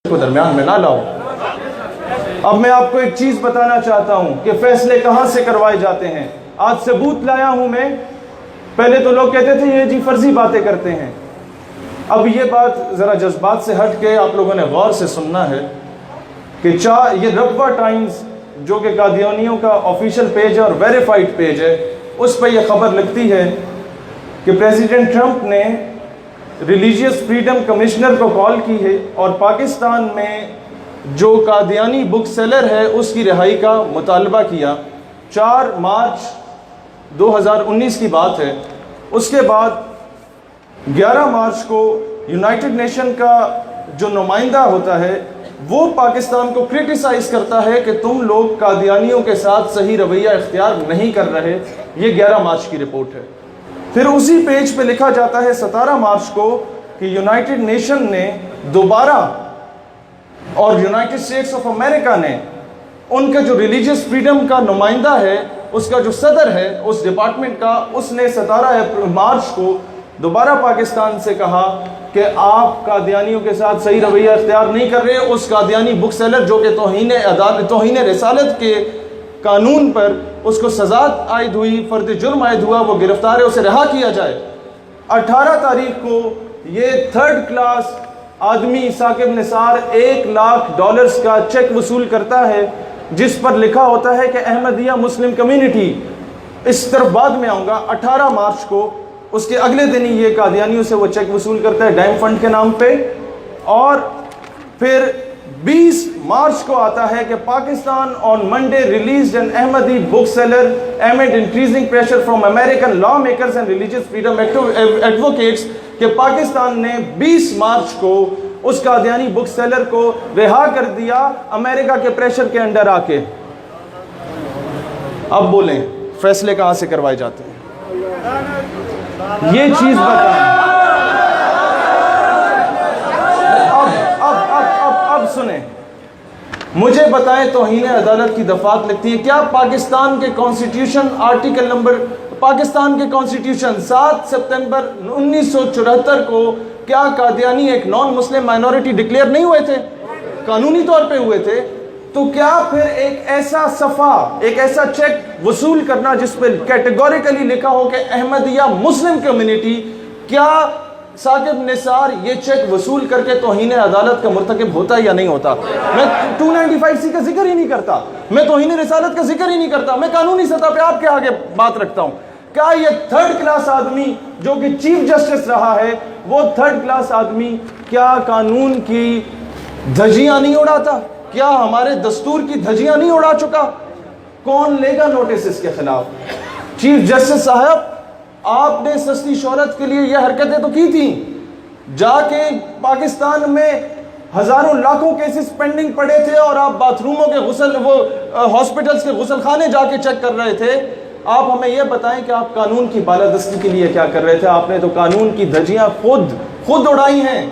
کو درمیان میں نہ لاؤ۔ اب میں آپ کو ایک چیز بتانا چاہتا ہوں کہ فیصلے کہاں سے کروائے جاتے ہیں۔ آج ثبوت لایا ہوں میں۔ پہلے تو لوگ کہتے تھے یہ جی فرضی باتیں کرتے ہیں، اب یہ بات ذرا جذبات سے ہٹ کے آپ لوگوں نے غور سے سننا ہے کہ یہ ربوہ ٹائمز جو کہ قادیانیوں کا آفیشیل پیج ہے اور ویریفائڈ پیج ہے، اس پہ یہ خبر لکھتی ہے کہ پریزیڈنٹ ٹرمپ نے ریلیجیس فریڈم کمشنر کو کال کی ہے اور پاکستان میں جو قادیانی بک سیلر ہے اس کی رہائی کا مطالبہ کیا۔ 4 مارچ 2019 کی بات ہے۔ اس کے بعد 11 مارچ کو یونائٹڈ نیشن کا جو نمائندہ ہوتا ہے وہ پاکستان کو کرٹیسائز کرتا ہے کہ تم لوگ قادیانیوں کے ساتھ صحیح رویہ اختیار نہیں کر رہے۔ یہ 11 مارچ کی رپورٹ ہے۔ پھر اسی پیج پہ لکھا جاتا ہے 17 مارچ کو کہ یونائٹڈ نیشن نے دوبارہ اور یونائٹڈ اسٹیٹس آف امریکہ نے ان کا جو ریلیجیس فریڈم کا نمائندہ ہے، اس کا جو صدر ہے اس ڈپارٹمنٹ کا، اس نے 17 مارچ کو دوبارہ پاکستان سے کہا کہ آپ قادیانیوں کے ساتھ صحیح رویہ اختیار نہیں کر رہے۔ اس قادیانی بک سیلر جو کہ توہین رسالت کے قانون پر اس کو سزا عائد ہوئی، فرد جرم عائد ہوا، وہ گرفتار ہے، اسے رہا کیا جائے۔ 18 تاریخ کو یہ 3rd کلاس آدمی ثاقب نثار $1,00,000 کا چیک وصول کرتا ہے جس پر لکھا ہوتا ہے کہ احمدیہ مسلم کمیونٹی، اس طرف بعد میں آؤں گا۔ 18 مارچ کو اس کے اگلے دن ہی یہ قادیانیوں سے وہ چیک وصول کرتا ہے ڈائم فنڈ کے نام پہ، اور پھر 20 مارچ کو آتا ہے کہ Pakistan on Monday released an Ahmadi book seller amid increasing pressure from American law makers and religious freedom advocates, کہ پاکستان نے 20 مارچ کو اس قادیانی بک سیلر کو رہا کر دیا امریکہ کے پریشر کے انڈر آ کے۔ اب بولیں فیصلے کہاں سے کروائے جاتے ہیں؟ یہ چیز بتائیں۔ اب سنیں، مجھے بتائیں توہین عدالت کی دفعات لکھتی ہیں کیا پاکستان کے کانسٹیٹیوشن آرٹیکل نمبر، پاکستان کے کانسٹیٹیوشن 7 ستمبر 1974 کو کیا قادیانی ایک نان مسلم مائنورٹی ڈکلیئر نہیں ہوئے تھے؟ قانونی طور پہ ہوئے تھے۔ تو کیا پھر ایک ایسا صفحہ، ایک ایسا چیک وصول کرنا جس پہ کیٹیگوریکلی لکھا ہو کہ احمدیہ مسلم کمیونٹی، کیا ثاقب نثار یہ چیک وصول کر کے توہین عدالت کا مرتکب ہوتا یا نہیں ہوتا؟ میں 295C کا ذکر ہی نہیں کرتا، میں توہین رسالت کا ذکر ہی نہیں کرتا، میں قانونی سطح پہ آپ کے آگے بات رکھتا ہوں۔ کیا یہ 3rd کلاس آدمی جو کہ چیف جسٹس رہا ہے، وہ 3rd کلاس آدمی کیا قانون کی دھجیاں نہیں اڑاتا؟ کیا ہمارے دستور کی دھجیاں نہیں اڑا چکا؟ کون لے گا نوٹس اس کے خلاف؟ چیف جسٹس صاحب، آپ نے سستی شہرت کے لیے یہ حرکتیں تو کی تھیں، جا کے پاکستان میں ہزاروں لاکھوں کیسز پینڈنگ پڑے تھے اور آپ باتھ روموں کے ہاسپٹلز کے غسل خانے جا کے چیک کر رہے تھے۔ آپ ہمیں یہ بتائیں کہ آپ قانون کی بالادستی کے لیے کیا کر رہے تھے؟ آپ نے تو قانون کی دھجیاں خود اڑائی ہیں۔